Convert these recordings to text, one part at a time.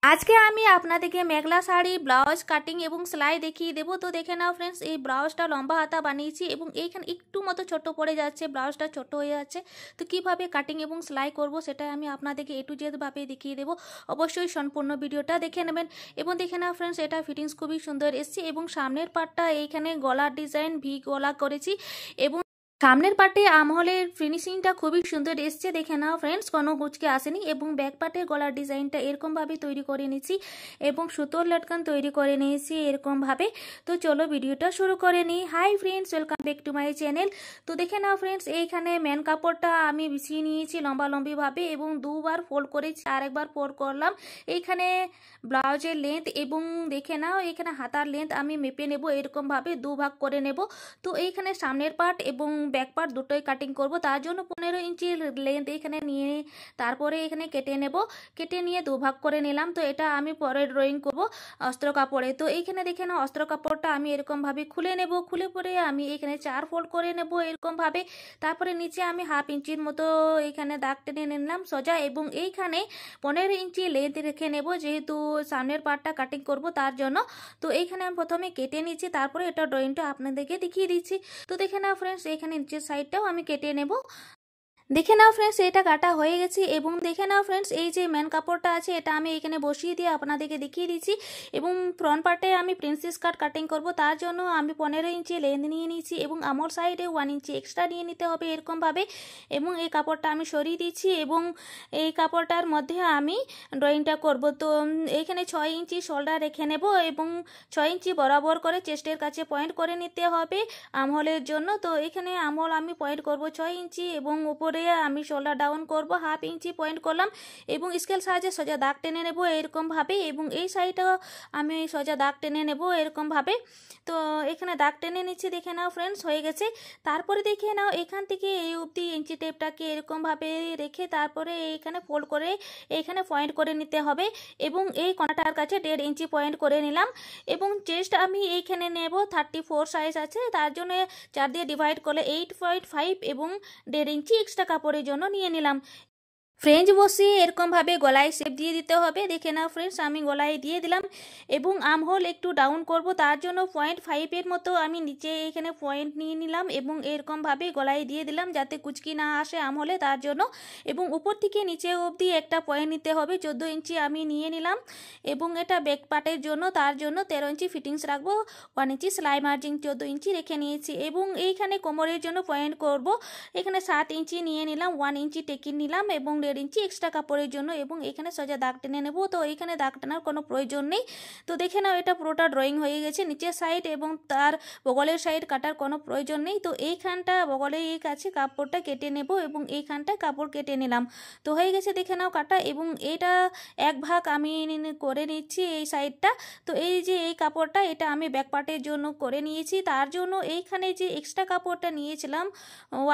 আজকে আমি আপনাদেরকে মেঘলা শাড়ি ব্লাউজ কাটিং এবং সেলাই দেখিয়ে দেবো। তো দেখে নাও ফ্রেন্ডস, এই ব্লাউজটা লম্বা হাতা বানিয়েছি এবং এইখানে একটু মতো ছোট পড়ে যাচ্ছে, ব্লাউজটা ছোট হয়ে যাচ্ছে। তো কিভাবে কাটিং এবং সেলাই করব সেটা আমি আপনাদেরকে A to Z ভাবে দেখিয়ে দেবো। অবশ্যই সম্পূর্ণ ভিডিওটা দেখে নেবেন। এবং দেখে নাও ফ্রেন্ডস, এটা ফিটিংস খুবই সুন্দর এসছে এবং সামনের পার্টটা এইখানে গলার ডিজাইন ভি গলা করেছি এবং সামনের পার্টে আমহলের ফিনিশিংটা খুবই সুন্দর এসছে। দেখে নাও ফ্রেন্ডস, কোনো কুচকে আসেনি এবং ব্যাক পার্টের গলার ডিজাইনটা এরকম ভাবে তৈরি করে নিয়েছি এবং সুতোর লটকান তৈরি করে নিয়েছি এরকম ভাবে। তো চলো ভিডিওটা শুরু করে নিই। Hi friends, welcome back to my channel. তো দেখে নাও ফ্রেন্ডস, এইখানে মেন কাপড়টা আমি বিছিয়ে নিয়েছি লম্বা ভাবে এবং দুবার ফোল্ড করেছি, আর একবার ফোল্ড করলাম। এইখানে ব্লাউজের লেন্থ এবং দেখে নাও এখানে হাতার লেন্থ আমি মেপে নেব, এরকম ভাবে দুভাগ করে নেব। তো এইখানে সামনের পার্ট এবং ব্যাক পার্ট দুটোই কাটিং করব, তার জন্য 15 ইঞ্চি লেন্থ এখানে নিয়ে তারপরে এখানে কেটে নেব। কেটে নিয়ে দুভাগ করে নিলাম। তো এটা আমি পরে ড্রয়িং করব অস্ত্র কাপড়ে। তো এইখানে দেখে নাও অস্ত্র কাপড়টা আমি এরকম ভাবে খুলে নেব। খুলে পরে আমি এখানে 4 ফোল্ড করে নেব এরকম ভাবে। তারপরে নিচে আমি হাফ ইঞ্চির মতো এখানে দাগ টেনে নিলাম সোজা এবং এইখানে 15 ইঞ্চি লেন্থ রেখে নেব, যেহেতু সামনের পার্টটা কাটিং করব তার জন্য। তো এইখানে আমি প্রথমে কেটে নিচ্ছি, তারপরে এটা ড্রয়িংটা আপনাদেরকে দেখিয়ে দিচ্ছি। তো দেখে নাও ফ্রেন্ডস, এখানে নিচের সাইডটাও আমি কেটে নেব। দেখে নাও ফ্রেন্ডস, এটা কাটা হয়ে গেছে এবং দেখে নাও ফ্রেন্ডস, এই যে মেন কাপড়টা আছে এটা আমি এখানে বসিয়ে দিয়ে আপনাদেরকে দেখিয়ে দিচ্ছি। এবং ফ্রন্ট পার্টে আমি প্রিন্সেস কাট কাটিং করব, তার জন্য আমি 15 ইঞ্চি লেন্থ নিয়ে নিয়েছি এবং আমর সাইডে 1 ইঞ্চি এক্সট্রা নিয়ে নিতে হবে এরকমভাবে। এবং এই কাপড়টা আমি সরিয়ে দিচ্ছি এবং এই কাপড়টার মধ্যে আমি ড্রয়িংটা করব। তো এখানে 6 ইঞ্চি শোল্ডার রেখে নেব এবং 6 ইঞ্চি বরাবর করে চেস্টের কাছে পয়েন্ট করে নিতে হবে আমহলের জন্য। তো এখানে আমহল আমি পয়েন্ট করব 6 ইঞ্চি এবং উপরে আমি শোল্ডার ডাউন করব হাফ ইঞ্চি পয়েন্ট করলাম এবং স্কেল সাহায্যে সোজা দাগ টেনে নেব এরকম ভাবে এবং এই সাইডেও আমি সোজা দাগ টেনে নেব এরকম ভাবে। তো এখানে দাগ টেনে নিচ্ছি, দেখে নাও ফ্রেন্ডস হয়ে গেছে। তারপরে দেখে নাও এখান থেকে এই অবধি ইঞ্চি টেপটাকে এরকম ভাবে রেখে তারপরে এইখানে ফোল্ড করে এইখানে পয়েন্ট করে নিতে হবে এবং এই কোণাটার কাছে 1.5 ইঞ্চি পয়েন্ট করে নিলাম। এবং চেস্ট আমি এইখানে নেব 34 সাইজ আছে, তার জন্য 4 দিয়ে ডিভাইড করলে 8.5 এবং 1.5 ইঞ্চি এক্সট্রা কাপড়ের জন্য নিয়ে নিলাম। ফ্রেঞ্চ বসিয়ে এরকম ভাবে গলায় শেপ দিয়ে দিতে হবে। দেখে নাও ফ্রেন্ডস, আমি গলায় দিয়ে দিলাম এবং আমহোল একটু ডাউন করব, তার জন্য 0.5 মতো আমি নিচে এখানে পয়েন্ট নিয়ে নিলাম এবং এরকম ভাবে গলায় দিয়ে দিলাম যাতে কুচকি না আসে আমহলে, তার জন্য। এবং উপর থেকে নিচে অবধি একটা পয়েন্ট নিতে হবে, 14 ইঞ্চি আমি নিয়ে নিলাম এবং এটা ব্যাক পার্টের জন্য, তার জন্য 13 ইঞ্চি ফিটিংস রাখবো। 1 ইঞ্চি সেলাই মার্জিন 14 ইঞ্চি রেখে নিয়েছি এবং এইখানে কোমরের জন্য পয়েন্ট করব। এখানে 7 ইঞ্চি নিয়ে নিলাম, 1 ইঞ্চি টেকিং নিলাম এবং 1.5 ইঞ্চি এক্সট্রা কাপড়ের জন্য এবং এখানে সোজা দাগ টেনে নেব। তো এইখানে দাগ টানার কোনো প্রয়োজন নেই। তো দেখে নাও এটা পুরোটা ড্রয়িং হয়ে গেছে, নিচের সাইড এবং তার বগলের সাইড কাটার কোনো প্রয়োজন নেই। তো এইখানটা বগলের এই কাছে কাপড়টা কেটে নেব এবং এইখানটা কাপড় কেটে নিলাম। তো হয়ে গেছে দেখে নাও কাটা এবং এটা এক ভাগ আমি করে নিচ্ছি এই সাইডটা। তো এই যে এই কাপড়টা এটা আমি ব্যাক পার্টের জন্য করে নিয়েছি, তার জন্য এইখানে যে এক্সট্রা কাপড়টা নিয়েছিলাম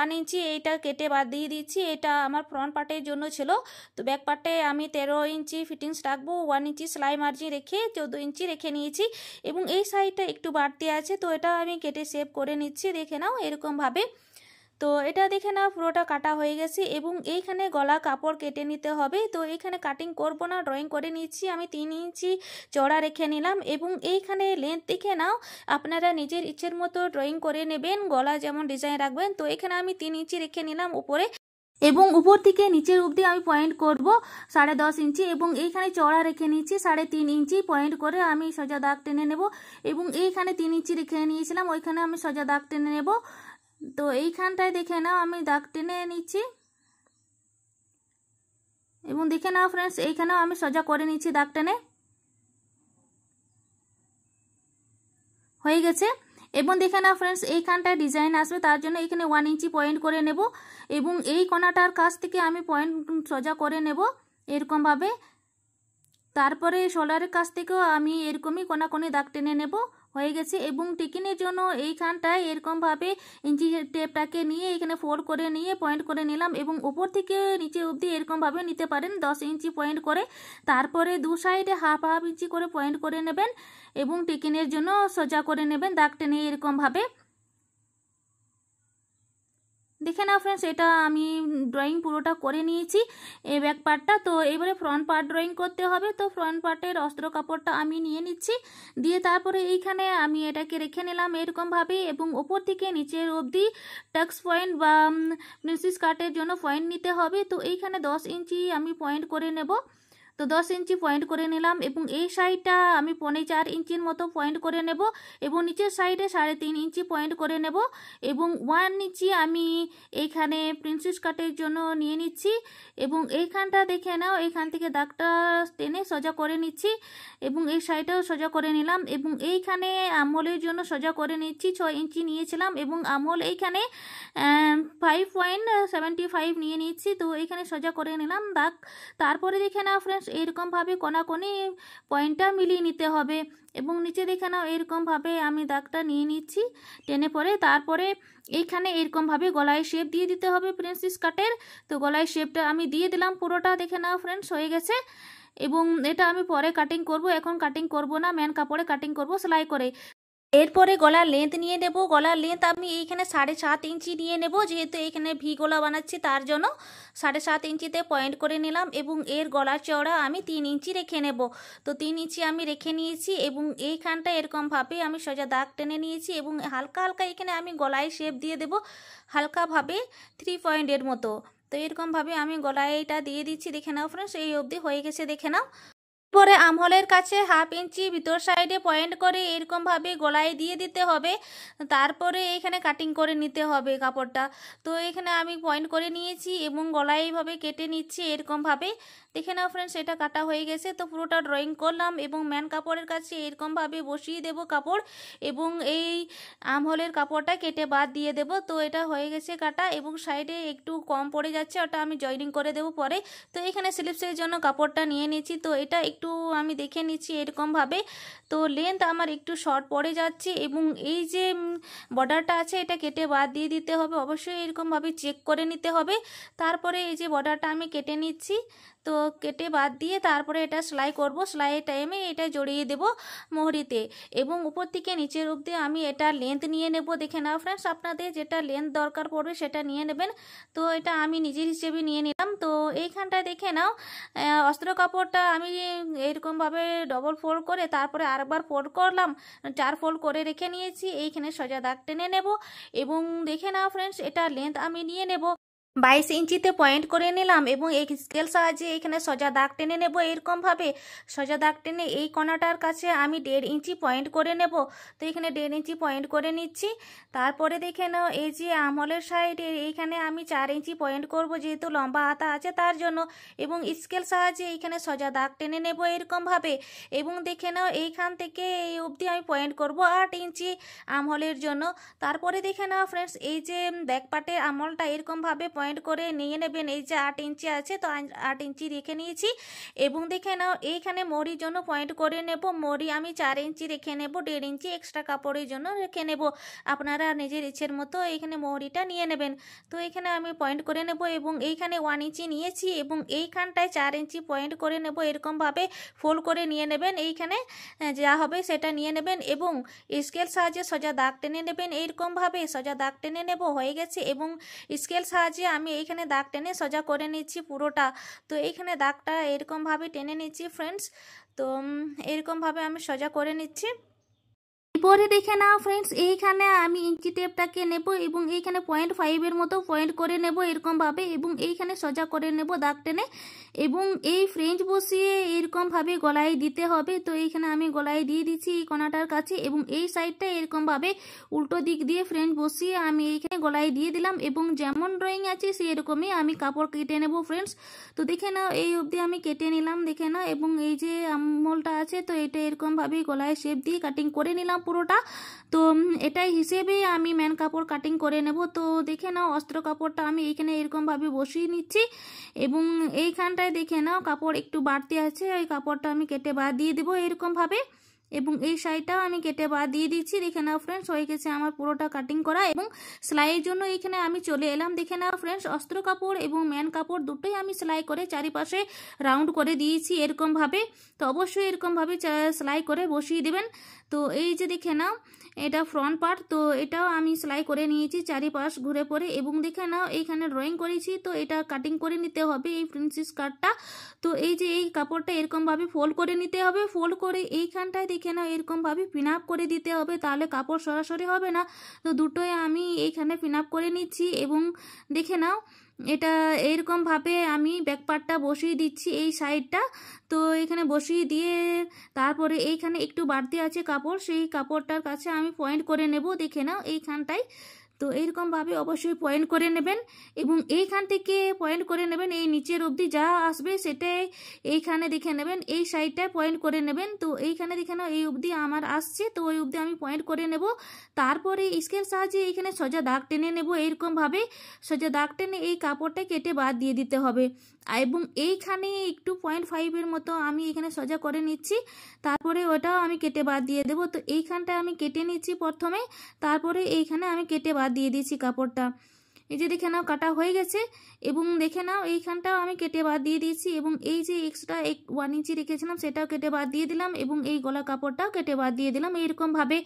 1 ইঞ্চি এইটা কেটে বাদ দিয়ে দিচ্ছি, এটা আমার ফ্রন্ট পার্টের জন্য ছিল। তো ব্যাক পার্টে আমি 13 ইঞ্চি ফিটিংস রাখবো, 1 ইঞ্চি সেলাই মার্জিন রেখে 14 ইঞ্চি রেখে নিয়েছি এবং এই সাইডটা একটু বাড়তি আছে, তো এটা আমি কেটে শেপ করে নিচ্ছি। দেখে নাও এরকম ভাবে। তো এটা দেখে নাও পুরোটা কাটা হয়ে গেছে এবং এইখানে গলা কাপড় কেটে নিতে হবে। তো এইখানে কাটিং করব না, ড্রয়িং করে নিচ্ছি। আমি 3 ইঞ্চি চড়া রেখে নিলাম এবং এইখানে লেন্থ দেখে নাও, আপনারা নিজের ইচ্ছের মতো ড্রয়িং করে নেবেন, গলা যেমন ডিজাইন রাখবেন। তো এখানে আমি 3 ইঞ্চি রেখে নিলাম উপরে এবং উপর থেকে নিচের অবধি আমি পয়েন্ট করব 10.5 ইঞ্চি এবং এইখানে চড়া রেখে নিচ্ছি 3.5 ইঞ্চি পয়েন্ট করে আমি সোজা দাগ টেনে নেব এবং এইখানে 3 ইঞ্চি রেখে নিয়েছিলাম, ওইখানে আমি সোজা দাগ টেনে নেব। তো এইখানটায় দেখে নাও আমি দাগ টেনে নিচ্ছি এবং দেখে নাও ফ্রেন্ডস এইখানেও আমি সোজা করে নিচ্ছি দাগ টেনে, হয়ে গেছে। এবং দেখে নাও ফ্রেন্ডস এইখানটায় ডিজাইন আসবে, তার জন্য এখানে 1 ইঞ্চি পয়েন্ট করে নেব এবং এই কোণাটার কাছ থেকে আমি পয়েন্ট সোজা করে নেব এরকম ভাবে। তারপরে শোল্ডারের কাছ থেকেও আমি এরকমই কোণাকোণি দাগ টেনে নেব, হয়ে গেছে। এবং টিকিনের জন্য এইখানটায় এরকম ভাবে ইঞ্চি টেপটাকে নিয়ে এখানে ফোল্ড করে নিয়ে পয়েন্ট করে নিলাম এবং উপর থেকে নিচে অবধি এরকম ভাবে নিতে পারেন 10 ইঞ্চি পয়েন্ট করে। তারপরে দু সাইডে হাফ হাফ ইঞ্চি করে পয়েন্ট করে নেবেন এবং টিকিনের জন্য সোজা করে নেবেন দাগ টেনে এরকম ভাবে। দেখে নাও ফ্রেন্ডস, এটা আমি ড্রয়িং পুরোটা করে নিয়েছি এই ব্যাক পার্টটা। তো এবারে ফ্রন্ট পার্ট ড্রয়িং করতে হবে। তো ফ্রন্ট পার্টের অস্ত্র কাপড়টা আমি নিয়ে নিচ্ছি, দিয়ে তারপরে এইখানে আমি এটাকে রেখে নিলাম এরকমভাবে, এবং ওপর থেকে নিচের অবধি টাক্স পয়েন্ট বা প্রিন্সেস কাটের জন্য পয়েন্ট নিতে হবে। তো এইখানে 10 ইঞ্চি আমি পয়েন্ট করে নেব। তো 10 ইঞ্চি পয়েন্ট করে নিলাম, এবং এই সাইডটা আমি 4.5 ইঞ্চির মতো পয়েন্ট করে নেব, এবং নিচের সাইডে 3.5 ইঞ্চি পয়েন্ট করে নেব, এবং 1 ইঞ্চি আমি এইখানে প্রিন্সেস কাটের জন্য নিয়ে নিচ্ছি। এবং এইখানটা দেখে নাও, এইখান থেকে দাগটা টেনে সোজা করে নিচ্ছি, এবং এই সাইডটাও সোজা করে নিলাম, এবং এইখানে আমলের জন্য সোজা করে নিচ্ছি। 6 ইঞ্চি নিয়েছিলাম, এবং আমল এইখানে 5.75 নিয়ে নিচ্ছি। তো এইখানে সোজা করে নিলাম দাগ। তারপরে দেখে নাও ফ্রেন্ডস, এরকমভাবে কোনাকুনি পয়েন্টটা মিলিয়ে নিতে হবে, এবং নিচে দেখে নাও এরকমভাবে আমি দাগটা নিয়ে নিচ্ছি টেনে পরে। তারপরে এইখানে এরকমভাবে গলায় শেপ দিয়ে দিতে হবে প্রিন্সেস কাটের। তো গলায় শেপটা আমি দিয়ে দিলাম পুরোটা, দেখে নাও ফ্রেন্ডস হয়ে গেছে। এবং এটা আমি পরে কাটিং করব, এখন কাটিং করব না, ম্যান কাপড়ে কাটিং করব সেলাই করে। এরপরে গলার লেন্থ নিয়ে নেব। গলার লেন্থ আমি এইখানে 7.5 ইঞ্চি নিয়ে নেব, যেহেতু এখানে ভি গলা বানাচ্ছি তার জন্য 7.5 ইঞ্চিতে পয়েন্ট করে নিলাম, এবং এর গলার চওড়া আমি 3 ইঞ্চি রেখে নেব। তো 3 ইঞ্চি আমি রেখে নিয়েছি, এবং এইখানটা এরকমভাবে আমি সোজা দাগ টেনে নিয়েছি, এবং হালকা হালকা এখানে আমি গলায় শেপ দিয়ে দেব হালকাভাবে 3 পয়েন্টের মতো। তো এরকমভাবে আমি গলায় এটা দিয়ে দিচ্ছি, দেখে নাও ফ্রেন্ডস এই অবধি হয়ে গেছে, দেখে নাও। পরে আমহলের কাছে 1/2 ইঞ্চি ভিতর সাইডে পয়েন্ট করে এরকমভাবে গলায় দিয়ে দিতে হবে। তারপরে এখানে কাটিং করে নিতে হবে কাপড়টা। তো এখানে আমি পয়েন্ট করে নিয়েছি, এবং গলায় এইভাবে কেটে নিচ্ছি এরকমভাবে, দেখে নাও ফ্রেন্ডস এটা কাটা হয়ে গেছে। তো পুরোটা ড্রয়িং করলাম, এবং ম্যান কাপড়ের কাছে এরকমভাবে বসিয়ে দেব কাপড়, এবং এই আমহলের কাপড়টা কেটে বাদ দিয়ে দেব। তো এটা হয়ে গেছে কাটা, এবং সাইডে একটু কম পড়ে যাচ্ছে, ওটা আমি জয়েনিং করে দেব পরে। তো এখানে স্লিপসের জন্য কাপড়টা নিয়ে নিয়েছি, তো এটা একটু আমি দেখে নিচ্ছি এরকমভাবে। তো লেন্থ আমার একটু শর্ট পড়ে যাচ্ছে, এবং এই যে বর্ডারটা আছে এটা কেটে বাদ দিয়ে দিতে হবে, অবশ্যই এরকমভাবে চেক করে নিতে হবে। তারপরে এই যে বর্ডারটা আমি কেটে নিচ্ছি, তো কেটে বাদ দিয়ে তারপরে এটা সেলাই করব। সেলাইয়ের টাইমে এটা জড়িয়ে দেব মোহরিতে, এবং উপর থেকে নিচের অবধি আমি এটা লেন্থ নিয়ে নেব। দেখে নাও ফ্রেন্ডস, আপনাদের যেটা লেন্থ দরকার পড়বে সেটা নিয়ে নেবেন। তো এটা আমি নিজের হিসেবে নিয়ে নিলাম। তো এইখানটা দেখে নাও অস্ত্র কাপড়টা আমি এরকমভাবে ডবল ফোল্ড করে তারপরে আরেকবার ফোল্ড করলাম, 4 ফোল্ড করে রেখে নিয়েছি। এইখানে সোজা দাগ টেনে নেব, এবং দেখে নাও ফ্রেন্ডস এটা লেন্থ আমি নিয়ে নেব 22 ইঞ্চিতে পয়েন্ট করে নিলাম, এবং এই স্কেল সাহায্যে এখানে সোজা দাগ টেনে নেব এরকমভাবে। সোজা দাগ টেনে এই কোণাটার কাছে আমি 1.5 ইঞ্চি পয়েন্ট করে নেব। তো এখানে 1.5 ইঞ্চি পয়েন্ট করে নিচ্ছি। তারপরে দেখে নাও এই যে আমলের সাইডে এইখানে আমি 4 ইঞ্চি পয়েন্ট করব, যেহেতু লম্বা হাতা আছে তার জন্য, এবং স্কেল সাহায্যে এইখানে সোজা দাগ টেনে নেব এরকমভাবে। এবং দেখে নাও এইখান থেকে এই অবধি আমি পয়েন্ট করব 8 ইঞ্চি আমলের জন্য। তারপরে দেখে নাও ফ্রেন্ডস, এই যে ব্যাক পার্টের আমলটা এরকমভাবে পয়েন্ট করে নিয়ে নেবেন। এই যে 8 ইঞ্চি আছে, তো 8 ইঞ্চি রেখে নিয়েছি, এবং দেখে নাও এইখানে মরির জন্য পয়েন্ট করে নেব। মরি আমি 4 ইঞ্চি রেখে নেব, 1.5 ইঞ্চি এক্সট্রা কাপড়ের জন্য রেখে নেব। আপনারা নিজের ইচ্ছের মতো এইখানে মরিটা নিয়ে নেবেন। তো এখানে আমি পয়েন্ট করে নেব, এবং এইখানে 1 ইঞ্চি নিয়েছি, এবং এইখানটায় 4 ইঞ্চি পয়েন্ট করে নেব এরকমভাবে ফোল্ড করে নিয়ে নেবেন। এইখানে যা হবে সেটা নিয়ে নেবেন, এবং স্কেল সাহায্যে সোজা দাগ টেনে নেবেন এইরকমভাবে। সোজা দাগ টেনে নেব, হয়ে গেছে, এবং স্কেল সাহায্যে আমি এইখানে দাগ টেনে সোজা করে নিচ্ছি পুরোটা। তো এইখানে দাগটা এরকমভাবে টেনে নিচ্ছি ফ্রেন্ডস। তো এরকমভাবে আমি সোজা করে নিচ্ছি। এরপরে দেখে নাও ফ্রেন্ডস, এইখানে আমি ইঞ্চি টেপটাকে নেব, এবং এইখানে 0.5 মতো পয়েন্ট করে নেব এরকমভাবে, এবং এইখানে সোজা করে নেব দাগ টেনে, এবং এই ফ্রেঞ্চ বসিয়ে এরকমভাবে গলায় দিতে হবে। তো এইখানে আমি গলায় দিয়ে দিচ্ছি এই কোণাটার কাছে, এবং এই সাইডটা এরকমভাবে উল্টো দিক দিয়ে ফ্রেঞ্চ বসিয়ে আমি এইখানে গলায় দিয়ে দিলাম, এবং যেমন ড্রয়িং আছে সেরকমই আমি কাপড় কেটে নেব ফ্রেন্ডস। তো দেখে নাও এই অবধি আমি কেটে নিলাম, দেখে নাও, এবং এই যে আমলটা আছে তো এটা এরকমভাবে গলায় শেপ দিয়ে কাটিং করে নিলাম পুরোটা। তো এটাই হিসেবে আমি ম্যান কাপড় কাটিং করে নেব। তো দেখে নাও অস্ত্র কাপড়টা আমি এইখানে এরকমভাবে বসিয়ে নিচ্ছি, এবং এইখানটায় দেখে নাও কাপড় একটু বাড়তি আছে, ওই কাপড়টা আমি কেটে বাদ দিয়ে দেবো এরকমভাবে। এবং এই সাইডটাও আমি কেটে বাদ দিয়ে দিচ্ছি। দেখে নাও ফ্রেন্ডস, হয়ে গেছে আমার পুরোটা কাটিং করা। এবং সেলাইয়ের জন্য এখানে আমি চলে এলাম। দেখে নাও ফ্রেন্ডস, অস্ত্র কাপড় এবং ম্যান কাপড় দুটোই আমি সেলাই করে চারিপাশে রাউন্ড করে দিয়েছি এরকমভাবে। তো অবশ্যই এরকমভাবে সেলাই করে বসিয়ে দেবেন। তো এই যে দেখে নাও, এটা ফ্রন্ট পার্ট, তো এটাও আমি সেলাই করে নিয়েছি চারিপাশ ঘুরে পরে। এবং দেখে নাও এইখানে ড্রয়িং করেছি, তো এটা কাটিং করে নিতে হবে এই প্রিন্সেস কাটটা। তো এই যে এই কাপড়টা এরকমভাবে ফোল্ড করে নিতে হবে। ফোল্ড করে এইখানটায় দেখে নাও এরকমভাবে পিন আপ করে দিতে হবে, তাহলে কাপড় সরাসরি হবে না। তো দুটোই আমি এইখানে পিন আপ করে নিচ্ছি। এবং দেখে নাও এটা এইরকমভাবে আমি ব্যাক পার্টটা বসিয়ে দিচ্ছি এই সাইডটা। তো এখানে বসিয়ে দিয়ে তারপরে এইখানে একটু বাড়তি আছে কাপড়, সেই কাপড়টার কাছে আমি পয়েন্ট করে নেব। দেখে নাও এইখানটায়, তো এইরকমভাবে অবশ্যই পয়েন্ট করে নেবেন। এবং এইখান থেকে পয়েন্ট করে নেবেন, এই নিচের অবধি যা আসবে সেটাই এইখানে দেখে নেবেন, এই সাইডটায় পয়েন্ট করে নেবেন। তো এইখানে দেখে নাও এই অবধি আমার আসছে, তো ওই অবধি আমি পয়েন্ট করে নেব। তারপরে স্কেল সাহায্যে এইখানে সোজা দাগ টেনে নেব। এইরকমভাবে সোজা দাগ টেনে এই কাপড়টা কেটে বাদ দিয়ে দিতে হবে। এবং এইখানে একটু 0.5 মতো আমি এখানে সোজা করে নিচ্ছি, তারপরে ওটাও আমি কেটে বাদ দিয়ে দেবো। তো এইখানটা আমি কেটে নিচ্ছি প্রথমে, তারপরে এইখানে আমি কেটে বাদ দিয়ে দিচ্ছি কাপড়টা। এই যে দেখে নাও কাটা হয়ে গেছে। এবং দেখে নাও এইখানটাও আমি কেটে বাদ দিয়ে দিয়েছি। এবং এই যে এক্সট্রা 1 ইঞ্চি রেখেছিলাম সেটাও কেটে বাদ দিয়ে দিলাম। এবং এই গলা কাপড়টাও কেটে বাদ দিয়ে দিলাম এইরকমভাবে।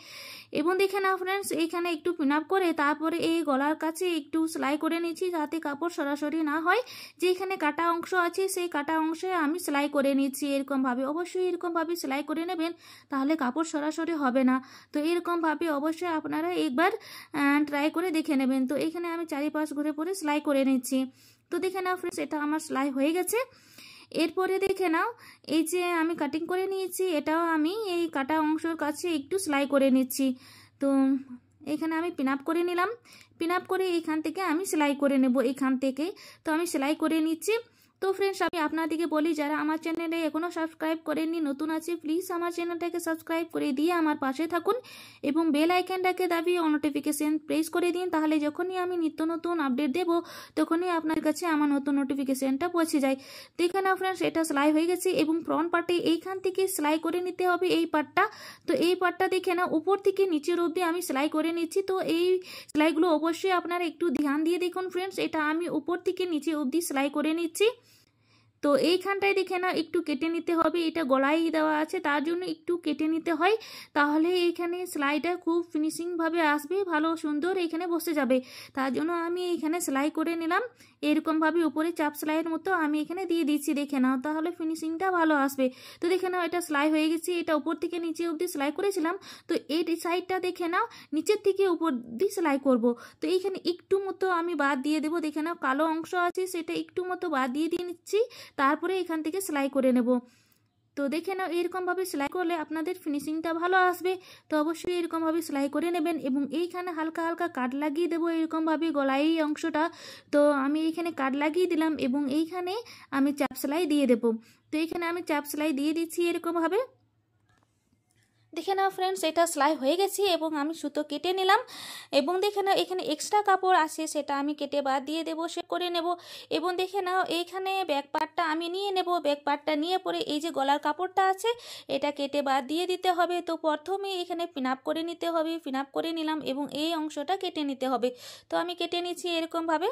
এবং দেখে নাও ফ্রেন্ডস, এইখানে একটু পিন আপ করে তারপরে এই গলার কাছে একটু সেলাই করে নিচ্ছি, যাতে কাপড় সরাসরি না হয়। যেখানে কাটা অংশ আছে সেই কাটা অংশে আমি সেলাই করে নিচ্ছি এরকমভাবে। অবশ্যই এরকমভাবে সেলাই করে নেবেন, তাহলে কাপড় সরাসরি হবে না। তো এরকমভাবে অবশ্যই আপনারা একবার ট্রাই করে দেখে নেবেন। তো এখানে আমি চারিপাশ ঘুরে পরে সেলাই করে নিচ্ছি। তো দেখে নাও ফ্রেন্ডস, এটা আমার সেলাই হয়ে গেছে। এরপরে দেখে নাও এই যে আমি কাটিং করে নিয়েছি, এটাও আমি এই কাটা অংশের কাছে একটু সেলাই করে নিচ্ছি। তো এখানে আমি পিন আপ করে নিলাম। পিন আপ করে এইখান থেকে আমি সেলাই করে নেব এইখান থেকে। তো আমি সেলাই করে নিচ্ছি। তো ফ্রেন্ডস, আমি আপনাদেরকে বলি, যারা আমার চ্যানেলে এখনও সাবস্ক্রাইব করেননি, নতুন আছে, প্লিজ আমার চ্যানেলটাকে সাবস্ক্রাইব করে দিয়ে আমার পাশে থাকুন এবং বেল আইকনটাকে দাবিয়ে নোটিফিকেশন প্রেস করে দিন, তাহলে যখনই আমি নিত্য নতুন আপডেট দেব তখনই আপনার কাছে আমার নতুন নোটিফিকেশনটা পৌঁছে যায়। দেখে নাও ফ্রেন্ডস, এটা সেলাই হয়ে গেছে। এবং ফ্রন্ট পার্টে এইখান থেকে সেলাই করে নিতে হবে এই পার্টটা। তো এই পার্টটা দেখে নাও উপর থেকে নিচের অবধি আমি সেলাই করে নিচ্ছি। তো এই সেলাইগুলো অবশ্যই আপনারা একটু ধ্যান দিয়ে দেখুন ফ্রেন্ডস, এটা আমি উপর থেকে নিচে অবধি সেলাই করে নিচ্ছি। তো এইখানটায় দেখে না একটু কেটে নিতে হবে, এটা গলায় দেওয়া আছে তার জন্য একটু কেটে নিতে হয়, তাহলে এইখানে সেলাইটা খুব ফিনিশিংভাবে আসবে, ভালো সুন্দর এখানে বসে যাবে। তার জন্য আমি এইখানে সেলাই করে নিলাম এরকমভাবে, উপরে চাপ সেলাইয়ের মতো আমি এখানে দিয়ে দিচ্ছি। দেখে নাও, তাহলে ফিনিশিংটা ভালো আসবে। তো দেখে নাও এটা সেলাই হয়ে গেছে, এটা উপর থেকে নিচে অবধি সেলাই করেছিলাম। তো এই সাইডটা দেখে নাও নিচের থেকে উপর দিয়ে সেলাই করব। তো এইখানে একটু মতো আমি বাদ দিয়ে দেবো। দেখে নাও কালো অংশ আছে সেটা একটু মতো বাদ দিয়ে নিচ্ছি, তারপরে এখান থেকে সেলাই করে নেব। তো দেখে নাও এরকমভাবে সেলাই করলে আপনাদের ফিনিশিংটা ভালো আসবে। তো অবশ্যই এরকমভাবে সেলাই করে নেবেন। এবং এইখানে হালকা হালকা কাট লাগিয়ে দেবো এরকমভাবে গলায় এই অংশটা। তো আমি এইখানে কাট লাগিয়ে দিলাম এবং এইখানে আমি চাপ সেলাই দিয়ে দেবো। তো এইখানে আমি চাপ সেলাই দিয়ে দিচ্ছি এরকমভাবে। দেখে নাও ফ্রেন্ডস, এটা সেলাই হয়ে গেছে এবং আমি সুতো কেটে নিলাম। এবং দেখে নাও এখানে এক্সট্রা কাপড় আছে সেটা আমি কেটে বাদ দিয়ে দেবো, সে করে নেব। এবং দেখে নাও এইখানে ব্যাক পার্টটা আমি নিয়ে নেব। ব্যাক পার্টটা নিয়ে পরে এই যে গলার কাপড়টা আছে এটা কেটে বাদ দিয়ে দিতে হবে। তো প্রথমে এখানে পিন আপ করে নিতে হবে, পিন আপ করে নিলাম এবং এই অংশটা কেটে নিতে হবে। তো আমি কেটে নিচ্ছি এরকমভাবে।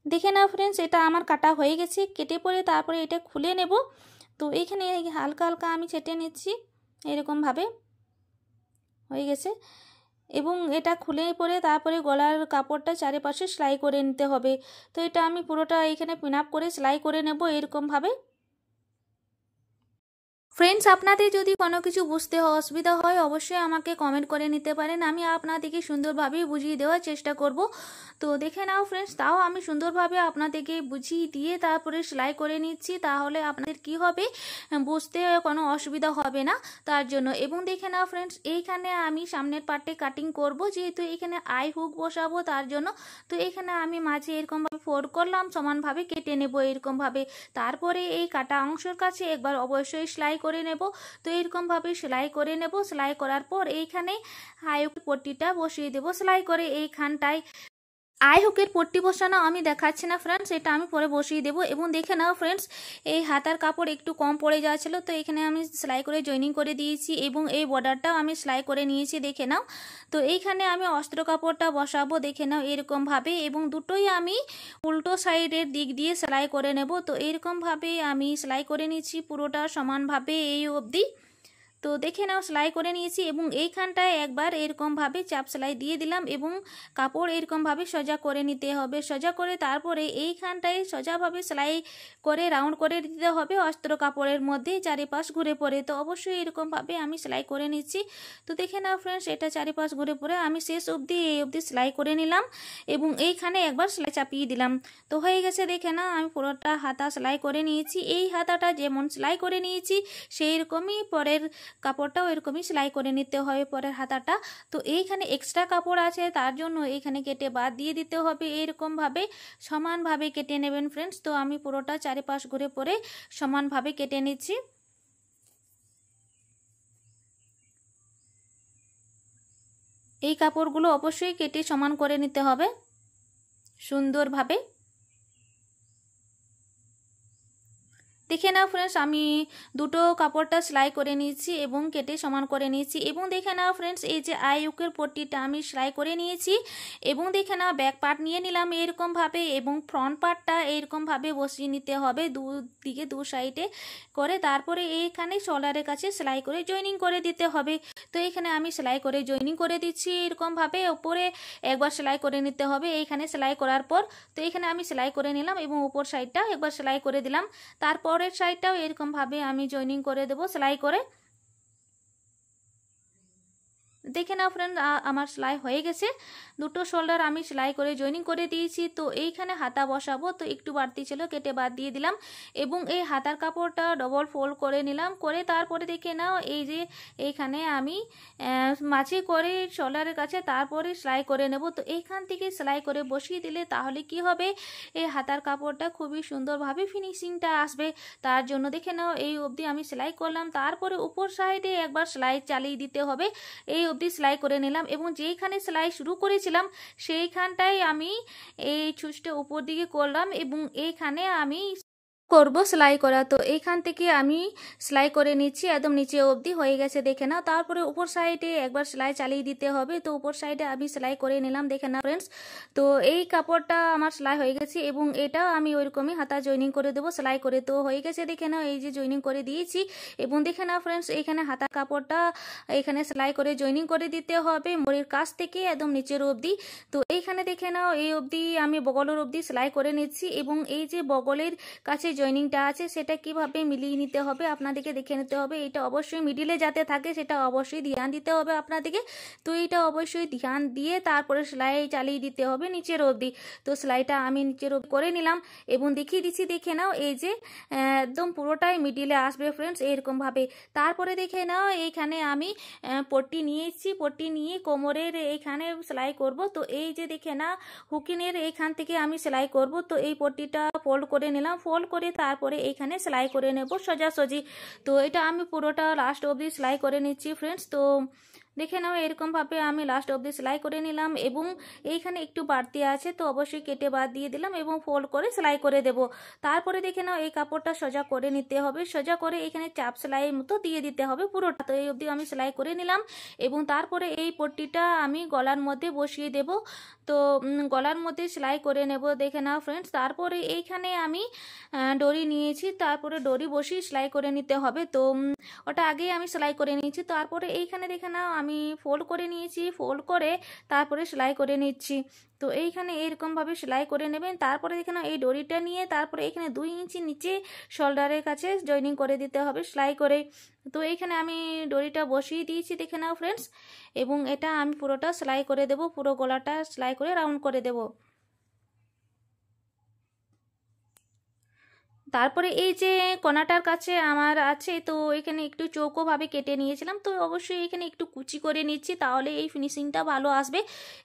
দেখে নাও ফ্রেন্ডস, এটা আমার কাটা হয়ে গেছে। কেটে পরে তারপরে এটা খুলে নেব। তো এইখানে হালকা হালকা আমি ছেটে নিচ্ছি এরকমভাবে, হয়ে গেছে। এবং এটা খুলে পরে তারপরে গলার কাপড়টা চারিপাশে সেলাই করে নিতে হবে। তো এটা আমি পুরোটা এখানে পিন আপ করে সেলাই করে নেব এরকমভাবে। ফ্রেন্ডস, আপনাদের যদি কোনো কিছু বুঝতে অসুবিধা হয় অবশ্যই আমাকে কমেন্ট করে নিতে পারেন, আমি আপনাদেরকে সুন্দরভাবে বুঝিয়ে দেওয়ার চেষ্টা করব। তো দেখে নাও ফ্রেন্ডস, তাও আমি সুন্দরভাবে আপনাদেরকে বুঝিয়ে দিয়ে তারপরে সেলাই করে নিচ্ছি, তাহলে আপনাদের কি হবে বুঝতে কোনো অসুবিধা হবে না তার জন্য। এবং দেখে নাও ফ্রেন্ডস, এইখানে আমি সামনের পার্টে কাটিং করব, যেহেতু এখানে আই হুক বসাবো তার জন্য। তো এখানে আমি মাঝে এরকমভাবে ফোল্ড করলাম, সমানভাবে কেটে নেব এরকমভাবে। তারপরে এই কাটা অংশের কাছে একবার অবশ্যই সেলাই করে নেব। তো এরকমভাবে সেলাই করে নেব। সেলাই করার পর এইখানে হাই পট্টিটা বসিয়ে দেব সেলাই করে এইখানটায়। আই হুকের পট্টি বসানো আমি দেখাচ্ছি না ফ্রেন্ডস, এটা আমি পরে বসিয়ে দেবো। এবং দেখে নাও ফ্রেন্ডস, এই হাতার কাপড় একটু কম পড়ে যাচ্ছিলো, তো এখানে আমি সেলাই করে জয়েনিং করে দিয়েছি এবং এই বর্ডারটাও আমি সেলাই করে নিয়েছি, দেখে নাও। তো এইখানে আমি অস্ত্র কাপড়টা বসাবো, দেখে নাও এরকমভাবে, এবং দুটোই আমি উল্টো সাইডের দিক দিয়ে সেলাই করে নেব। তো এরকমভাবে আমি সেলাই করে নিচ্ছি পুরোটা সমানভাবে এই অবধি। তো দেখে নাও সেলাই করে নিয়েছি এবং এইখানটায় একবার এরকমভাবে চাপ সেলাই দিয়ে দিলাম এবং কাপড় এরকমভাবে সোজা করে নিতে হবে। সোজা করে তারপরে এইখানটায় সোজাভাবে সেলাই করে রাউন্ড করে দিতে হবে অস্ত্র কাপড়ের মধ্যে, চারিপাশ ঘুরে পড়ে। তো অবশ্যই এরকমভাবে আমি সেলাই করে নিচ্ছি। তো দেখে নাও ফ্রেন্ডস, এটা চারিপাশ ঘুরে পড়ে আমি শেষ অবধি এই অবধি সেলাই করে নিলাম এবং এইখানে একবার সেলাই চাপিয়ে দিলাম। তো হয়ে গেছে, দেখে নাও আমি পুরোটা হাতা সেলাই করে নিয়েছি। এই হাতাটা যেমন সেলাই করে নিয়েছি সেই রকমই পরের কাপড়টাও এরকমই সেলাই করে নিতে হবে, পরের হাতাটা। তো এইখানে এক্সট্রা কাপড় আছে, তার জন্য এইখানে কেটে বাদ দিয়ে দিতে হবে। এরকমভাবে সমানভাবে কেটে নেবেন ফ্রেন্ডস। তো আমি পুরোটা চারিপাশ ঘুরে পরে সমানভাবে কেটে নিচ্ছি। এই কাপড়গুলো অবশ্যই কেটে সমান করে নিতে হবে সুন্দরভাবে। দেখে নাও ফ্রেন্ডস, আমি দুটো কাপড়টা সেলাই করে নিয়েছি এবং কেটে সমান করে নিয়েছি। এবং দেখে নাও ফ্রেন্ডস, এই যে আই হুকের পট্টিটা আমি সেলাই করে নিয়েছি এবং দেখে নাও ব্যাক পার্ট নিয়ে নিলাম এরকমভাবে এবং ফ্রন্ট পার্টটা এরকমভাবে বসিয়ে নিতে হবে দুদিকে দু সাইডে করে। তারপরে এইখানে শোল্ডারের কাছে সেলাই করে জয়েনিং করে দিতে হবে। তো এখানে আমি সেলাই করে জয়েনিং করে দিচ্ছি এরকমভাবে। ওপরে একবার সেলাই করে নিতে হবে এইখানে সেলাই করার পর। তো এখানে আমি সেলাই করে নিলাম এবং উপর সাইডটা একবার সেলাই করে দিলাম। তারপরের সাইডটাও এরকমভাবে আমি জয়েনিং করে দেবো সেলাই করে। দেখে নাও ফ্রেন্ড, আমার সেলাই হয়ে গেছে। দুটো শোল্ডার আমি সেলাই করে জয়েনিং করে দিয়েছি। তো এইখানে হাতা বসাবো, তো একটু বাড়তি ছিল কেটে বাদ দিয়ে দিলাম এবং এই হাতার কাপড়টা ডবল ফোল্ড করে নিলাম। করে তারপরে দেখে নাও এই যে এইখানে আমি মাঝে করে শোল্ডারের কাছে তারপরে সেলাই করে নেব। তো এইখান থেকে সেলাই করে বসিয়ে দিলে তাহলে কি হবে, এই হাতার কাপড়টা খুবই সুন্দরভাবে ফিনিশিংটা আসবে। তার জন্য দেখে নাও এই অবধি আমি সেলাই করলাম, তারপরে উপর সাইডে একবার সেলাই চালিয়ে দিতে হবে। এই অবধি সেলাই করে নিলাম এবং যেইখানে সেলাই শুরু করেছিলাম সেইখানটাই আমি এই ছুঁচটা উপর দিকে করলাম এবং এইখানে আমি করব সেলাই করা। তো এইখান থেকে আমি সেলাই করে নিচ্ছি একদম নিচে অবধি হয়ে গেছে, দেখে নাও। তারপরে উপর সাইডে একবার সেলাই চালিয়ে দিতে হবে। তো উপর সাইডে আমি সেলাই করে নিলাম, দেখে নাও ফ্রেন্ডস। তো এই কাপড়টা আমার সেলাই হয়ে গেছে এবং এটাও আমি ওইরকমই হাতা জয়েনিং করে দেবো সেলাই করে। তো হয়ে গেছে, দেখে নাও এই যে জয়েনিং করে দিয়েছি এবং দেখে নাও ফ্রেন্ডস, এখানে হাতা কাপড়টা এখানে সেলাই করে জয়েনিং করে দিতে হবে মোড়ের কাছ থেকে একদম নিচের অবধি। তো এইখানে দেখে নাও এই অবধি আমি বগলের অবধি সেলাই করে নিচ্ছি এবং এই যে বগলের কাছে জয়েনিংটা আছে সেটা কিভাবে মিলিয়ে নিতে হবে আপনাদেরকে দেখে নিতে হবে। এটা অবশ্যই মিডিলে যাতে থাকে সেটা অবশ্যই ধ্যান দিতে হবে আপনাদেরকে। তো এটা অবশ্যই ধ্যান দিয়ে তারপরে সেলাই চালিয়ে দিতে হবে নিচের অবধি। তো সেলাইটা আমি নিচের অবধি করে নিলাম এবং দেখিয়ে দিচ্ছি, দেখে নাও এই যে একদম পুরোটাই মিডিলে আসবে ফ্রেন্ডস এরকমভাবে। তারপরে দেখে নাও এইখানে আমি পট্টি নিয়েছি, পট্টি নিয়ে কোমরের এইখানে সেলাই করব। তো এই যে দেখে না হুকিনের এইখান থেকে আমি সেলাই করব। তো এই পট্টিটা ফোল্ড করে নিলাম, ফোল্ড করে তারপরে এইখানে সেলাই করে নেব সোজাসুজি। তো এটা আমি পুরোটা লাস্ট অবধি সেলাই করে নিচ্ছি ফ্রেন্ডস। তো দেখে নাও এরকমভাবে আমি লাস্ট অবধি সেলাই করে নিলাম এবং এইখানে একটু বাড়তি আছে তো অবশ্যই কেটে বাদ দিয়ে দিলাম এবং ফোল্ড করে সেলাই করে দেব। তারপরে দেখে নাও এই কাপড়টা সোজা করে নিতে হবে, সোজা করে এখানে চাপ সেলাই মতো দিয়ে দিতে হবে পুরোটা। তো এই অবধি আমি সেলাই করে নিলাম এবং তারপরে এই পট্টিটা আমি গলার মধ্যে বসিয়ে দেব। তো গলার মধ্যে সেলাই করে নেব, দেখে নাও ফ্রেন্ডস। তারপরে এইখানে আমি ডরি নিয়েছি, তারপরে ডরি বসিয়ে সেলাই করে নিতে হবে। তো ওটা আগেই আমি সেলাই করে নিয়েছি। তারপরে এইখানে দেখে নাও আমি ফোল্ড করে নিয়েছি, ফোল্ড করে তারপরে সেলাই করে নিচ্ছি। তো এইখানে এইরকমভাবে সেলাই করে নেবেন। তারপরে দেখে নাও এই ডরিটা নিয়ে তারপরে এখানে 2 ইঞ্চি নিচে শোল্ডারের কাছে জয়েনিং করে দিতে হবে সেলাই করে। তো এইখানে আমি ডরিটা বসিয়ে দিয়েছি, দেখে নাও ফ্রেন্ডস, এবং এটা আমি পুরোটা সেলাই করে দেব, পুরো গলাটা সেলাই করে রাউন্ড করে দেব। তারপরে এই যে কোনাটার কাছে আমার আছে, তো এখানে একটু চৌকোভাবে কেটে নিয়েছিলাম। তো অবশ্যই এখানে একটু কুচি করে নিচ্ছি, তাহলে এই ফিনিশিংটা ভালো আসবে।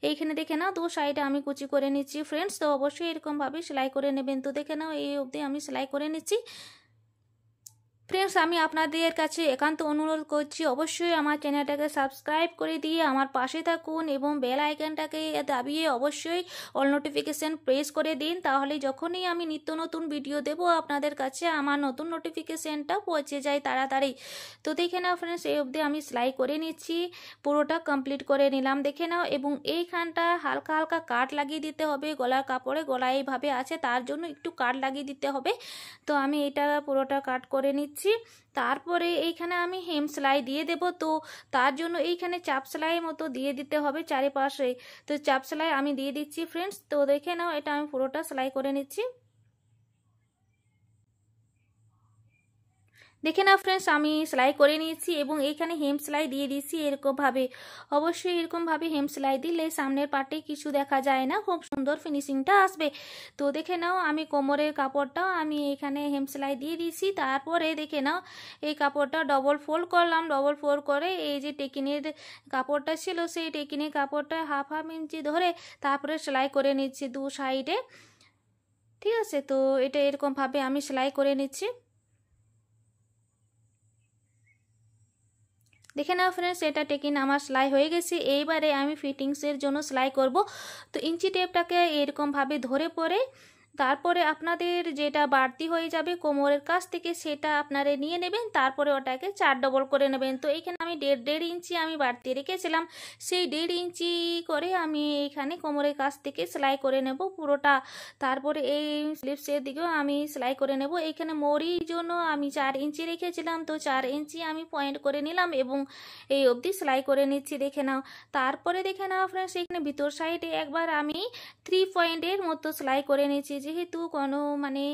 এইখানে দেখে নাও 2 সাইডে আমি কুচি করে নিচ্ছি ফ্রেন্ডস। তো অবশ্যই এরকমভাবে সেলাই করে নেবেন। তো দেখে নাও এই অবধি আমি সেলাই করে নিচ্ছি। ফ্রেন্ডস, আমি আপনাদের কাছে একান্ত অনুরোধ করছি, অবশ্যই আমার চ্যানেলটাকে সাবস্ক্রাইব করে দিয়ে আমার পাশে থাকুন এবং বেল আইকনটাকে দাবিয়ে অবশ্যই অল নোটিফিকেশান প্রেস করে দিন। তাহলে যখনই আমি নিত্য নতুন ভিডিও দেব আপনাদের কাছে আমার নতুন নোটিফিকেশানটা পৌঁছে যায় তাড়াতাড়ি। তো দেখে নাও ফ্রেন্ডস, এই অবধি আমি সেলাই করে নিচ্ছি, পুরোটা কমপ্লিট করে নিলাম। দেখে নাও, এবং এইখানটা হালকা হালকা কাট লাগিয়ে দিতে হবে গলার কাপড়ে, গলা এইভাবে আছে তার জন্য একটু কাট লাগিয়ে দিতে হবে। তো আমি এটা পুরোটা কাট করে নিচ্ছি। তারপরে এইখানে আমি হেম সেলাই দিয়ে দেব, তো তার জন্য এইখানে চাপ সেলাইয়ের মতো দিয়ে দিতে হবে চারিপাশে। তো চাপ সেলাই আমি দিয়ে দিচ্ছি ফ্রেন্ডস। তো দেখে নাও, এটা আমি পুরোটা সেলাই করে নিচ্ছি। দেখে নাও ফ্রেন্ডস, আমি সেলাই করে নিয়েছি এবং এইখানে হেম সেলাই দিয়ে দিচ্ছি এরকমভাবে। অবশ্যই এরকমভাবে হেম সেলাই দিলে সামনের পার্টে কিছু দেখা যায় না, খুব সুন্দর ফিনিশিংটা আসবে। তো দেখে নাও, আমি কোমরের কাপড়টাও আমি এখানে হেম সেলাই দিয়ে দিয়েছি। তারপরে দেখে নাও, এই কাপড়টা ডবল ফোল্ড করলাম। ডবল ফোল্ড করে এই যে টেকিনের কাপড়টা ছিল সেই টেকিনের কাপড়টা হাফ হাফ ইঞ্চি ধরে তারপরে সেলাই করে নিচ্ছি দু সাইডে। ঠিক আছে, তো এটা এরকমভাবে আমি সেলাই করে নিচ্ছি। দেখে নাও ফ্রেন্ডস, এটা টেকিন আমার সেলাই হয়ে গেছে। এইবারে আমি ফিটিংসের জন্য সেলাই করব। তো ইঞ্চি টেপটাকে এরকমভাবে ধরে পরে তারপরে আপনাদের যেটা বাড়তি হয়ে যাবে কোমরের কাছ থেকে সেটা আপনারা নিয়ে নেবেন, তারপরে ওটাকে 4 ডবল করে নেবেন। তো এইখানে আমি দেড় ইঞ্চি আমি বাড়তি রেখেছিলাম, সেই 1.5 ইঞ্চি করে আমি এইখানে কোমরের কাছ থেকে সেলাই করে নেব পুরোটা। তারপরে এই স্লিপসের দিকেও আমি সেলাই করে নেব। এইখানে মোড়ির জন্য আমি 4 ইঞ্চি রেখেছিলাম, তো 4 ইঞ্চি আমি পয়েন্ট করে নিলাম এবং এই অবধি সেলাই করে নিচ্ছি। দেখে নাও, তারপরে দেখে নাও ফ্রেন্ডস, এখানে ভিতর সাইডে একবার আমি 3 পয়েন্টের মতো সেলাই করে নিচ্ছি, যেহেতু কোনো মানে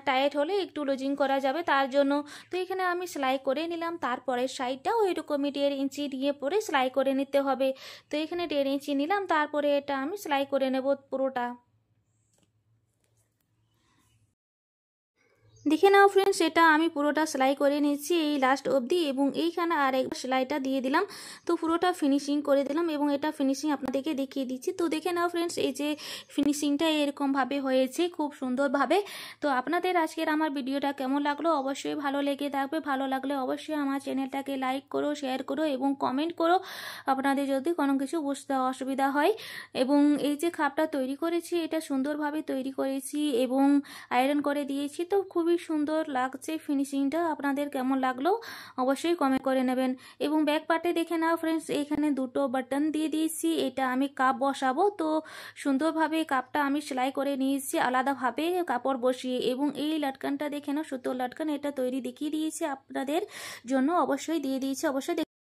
টাইট হলে একটু লুজিং করা যাবে তার জন্য। তো এখানে আমি সেলাই করে নিলাম। তারপরে সাইডটাও এরকমই 1.5 ইঞ্চি দিয়ে পরে সেলাই করে নিতে হবে। তো এখানে 1.5 ইঞ্চি নিলাম, তারপরে এটা আমি সেলাই করে নেব পুরোটা। দেখে নাও ফ্রেন্ডস, এটা আমি পুরোটা সেলাই করে নিচ্ছি এই লাস্ট অবধি এবং এইখানে আর একবার সেলাইটা দিয়ে দিলাম। তো পুরোটা ফিনিশিং করে দিলাম এবং এটা ফিনিশিং আপনাদেরকে দেখিয়ে দিচ্ছি। তো দেখে নাও ফ্রেন্ডস, এই যে ফিনিশিংটা এরকমভাবে হয়েছে খুব সুন্দরভাবে। তো আপনাদের আজকের আমার ভিডিওটা কেমন লাগলো অবশ্যই ভালো লেগে থাকবে। ভালো লাগলে অবশ্যই আমার চ্যানেলটাকে লাইক করো, শেয়ার করো এবং কমেন্ট করো আপনাদের যদি কোনো কিছু বুঝতে অসুবিধা হয়। এবং এই যে খাপটা তৈরি করেছি এটা সুন্দরভাবে তৈরি করেছি এবং আয়রন করে দিয়েছি। তো খুবই সুন্দর লাগছে ফিনিশিংটা। আপনাদের কেমন লাগলো অবশ্যই কমেন্ট করে নেবেন। এবং ব্যাক পার্টে দেখে নাও ফ্রেন্ডস, এখানে দুটো বাটন দিয়ে দিয়েছি, এটা আমি কাপ বসাবো। তো সুন্দরভাবে কাপটা আমি সেলাই করে নিয়েছি আলাদাভাবে কাপড় বসিয়ে। এবং এই লটকানটা দেখে নাও, সুতোর লটকান, এটা তৈরি দেখিয়ে দিয়েছি আপনাদের জন্য, অবশ্যই দিয়ে দিয়েছি, অবশ্যই